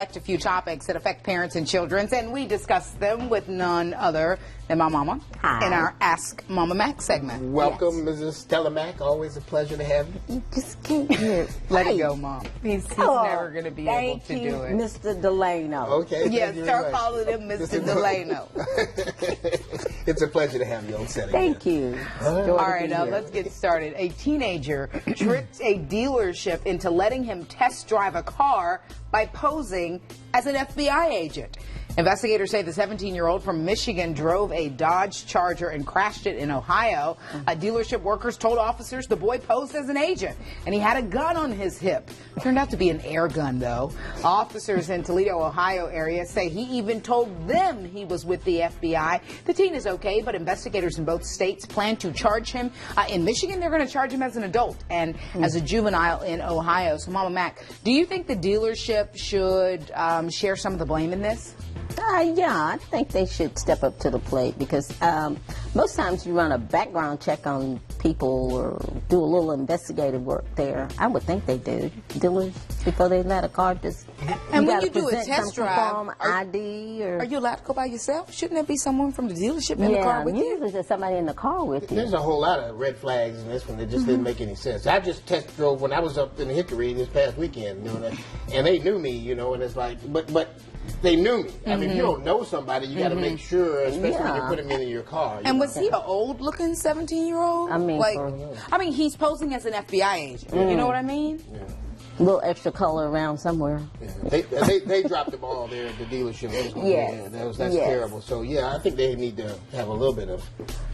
A few topics that affect parents and children, and we discuss them with none other than my mama. Hi. In our Ask Mama Mack segment. Welcome, Mrs. Stella Mack. Always a pleasure to have you. You just can't hear. Let it go, Mom. He's never going to be able to do it. Mr. Delano. Okay. Yes, start calling him Mr. Delano. It's a pleasure to have you on set. Thank you. All right, now let's get started. A teenager tricked a dealership into letting him test drive a car by posing as an FBI agent. Investigators say the 17-year-old from Michigan drove a Dodge Charger and crashed it in Ohio. Dealership workers told officers the boy posed as an agent, and he had a gun on his hip. Turned out to be an air gun, though. Officers in Toledo, Ohio area say he even told them he was with the FBI. The teen is okay, but investigators in both states plan to charge him. In Michigan, they're going to charge him as an adult and as a juvenile in Ohio. So, Mama Mack, do you think the dealership should share some of the blame in this? Yeah, I think they should step up to the plate because most times you run a background check on people or do a little investigative work there. I would think they do. Dealers, before they let a car just... And when you do a test drive, ID or... Are you allowed to go by yourself? Shouldn't there be someone from the dealership in the car with you? Yeah, usually there's somebody in the car with you. There's a whole lot of red flags in this one that just didn't make any sense. I just test drove when I was up in Hickory this past weekend, and they knew me, and it's like, but they knew me. I mean, if you don't know somebody, you got to make sure, especially when you put them in your car. And was he an old-looking 17-year-old? I mean, he's posing as an FBI agent. You know what I mean? Yeah. A little extra color around somewhere. Yeah. They dropped the ball there at the dealership. That's terrible. So yeah, I think they need to have a little bit of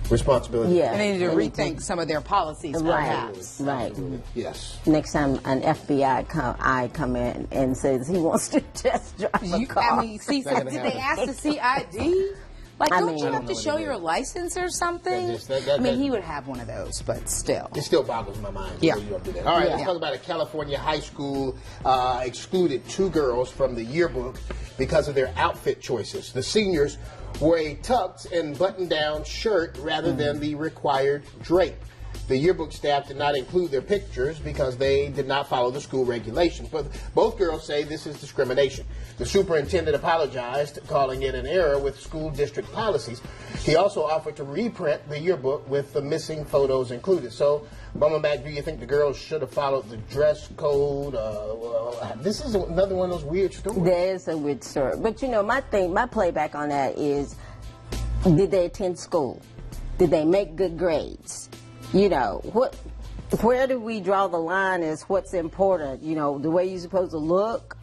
responsibility. Yeah, and they need to rethink some of their policies, perhaps. Right. Yes. Next time an FBI come in and says he wants to test drive a car. I mean, see, did they ask to see ID? Like, don't you have to show your license or something? I mean, he would have one of those, but still. It still boggles my mind. Yeah. You up to that. All right, let's talk about a California high school excluded 2 girls from the yearbook because of their outfit choices. The seniors wore a tux and button-down shirt rather than the required drape. The yearbook staff did not include their pictures because they did not follow the school regulations. But both girls say this is discrimination. The superintendent apologized, calling it an error with school district policies. He also offered to reprint the yearbook with the missing photos included. So, Mama Mack, do you think the girls should have followed the dress code? This is another one of those weird stories. There is a weird story. But, my playback on that is, did they attend school? Did they make good grades? Where do we draw the line is what's important? The way you're supposed to look,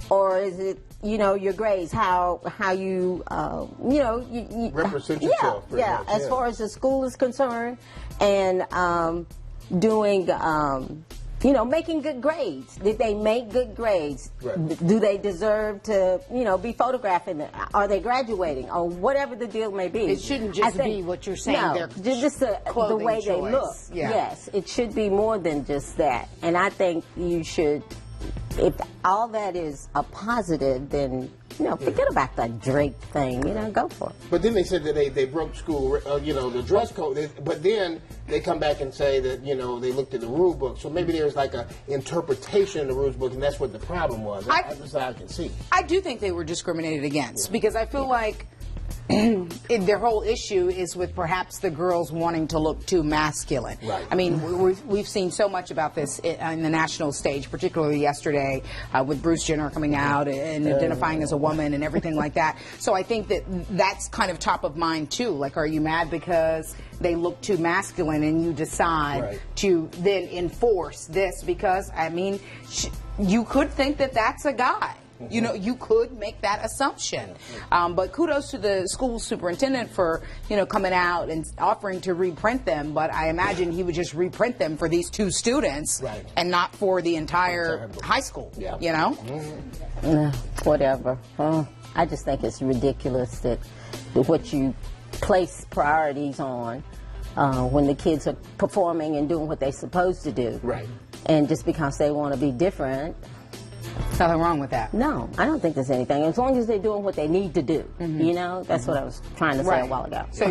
or is it, your grades, how you, you represent yourself. As far as the school is concerned, and doing, making good grades. Did they make good grades? Right. Do they deserve to, be photographed in it? Are they graduating? Or whatever the deal may be. It shouldn't just be what you're saying. No, just the way they look. Yeah. Yes, it should be more than just that. And I think you should, if all that is a positive, then forget about the drape thing. Go for it. But then they said that they broke school, the dress code. But then they come back and say that they looked at the rule book. So maybe there's like a interpretation of the rules book, and that's what the problem was. That's what I can see. I do think they were discriminated against because I feel like their whole issue is with perhaps the girls wanting to look too masculine. Right. I mean, we've seen so much about this in the national stage, particularly yesterday with Bruce Jenner coming out and identifying as a woman and everything like that. So I think that's kind of top of mind too. Like, are you mad because they look too masculine and you decide to then enforce this? Because, I mean, you could think that that's a guy. You could make that assumption. But kudos to the school superintendent for, coming out and offering to reprint them. But I imagine he would just reprint them for these 2 students and not for the entire high school, Whatever. I just think it's ridiculous that what you place priorities on when the kids are performing and doing what they're supposed to do. Right. And just because they want to be different, Nothing wrong with that. No, I don't think there's anything. As long as they're doing what they need to do. You know, that's what I was trying to say a while ago. So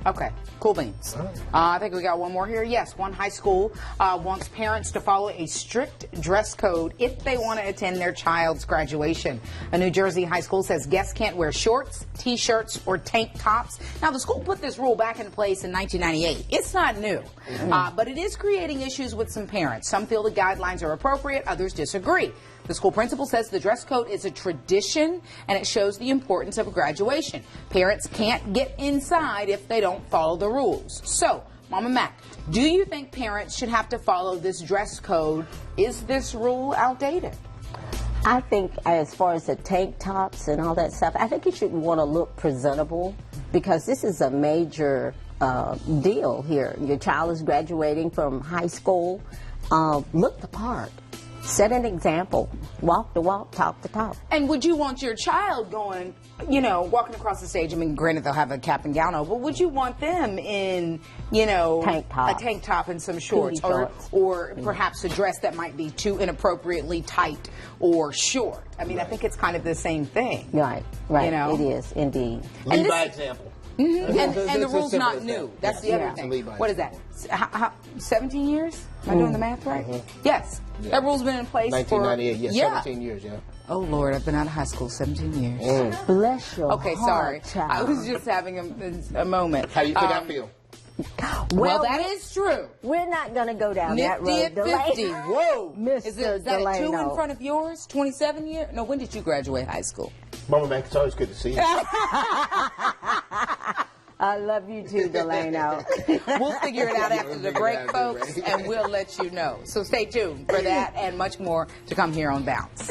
okay, cool beans. I think we got one more here. Yes, one high school wants parents to follow a strict dress code if they want to attend their child's graduation. A New Jersey high school says guests can't wear shorts, T-shirts, or tank tops. Now, the school put this rule back in place in 1998. It's not new, but it is creating issues with some parents. Some feel the guidelines are appropriate, others disagree. The school principal says the dress code is a tradition and it shows the importance of a graduation. Parents can't get inside if they don't follow the rules. So, Mama Mack, do you think parents should have to follow this dress code? Is this rule outdated? I think as far as the tank tops and all that stuff, I think you should want to look presentable because this is a major deal here. Your child is graduating from high school. Look the part. Set an example. Walk the walk, talk the talk. And would you want your child going, you know, walking across the stage? I mean, granted, they'll have a cap and gown on, but would you want them in, you know, a tank top and some shorts, or perhaps a dress that might be too inappropriately tight or short? I mean, I think it's kind of the same thing. Right. You know? It is, indeed. Lead by example. And the rule's not new. That's the other thing. What is that? 17 years? Am I doing the math right? Yes. That rule's been in place 1998, for 17 years, Oh, Lord, I've been out of high school 17 years. Bless your Okay, sorry. heart, child. I was just having a moment. How do you think I feel? Well, that is true. We're not going to go down that Nifty road. at 50. Whoa. Mr. Is that a 2 in front of yours? 27 years? No, when did you graduate high school? Mama Mack, it's always good to see you. I love you too, Delano. We'll figure it out after the break, folks, and we'll let you know. So stay tuned for that and much more to come here on Bounce.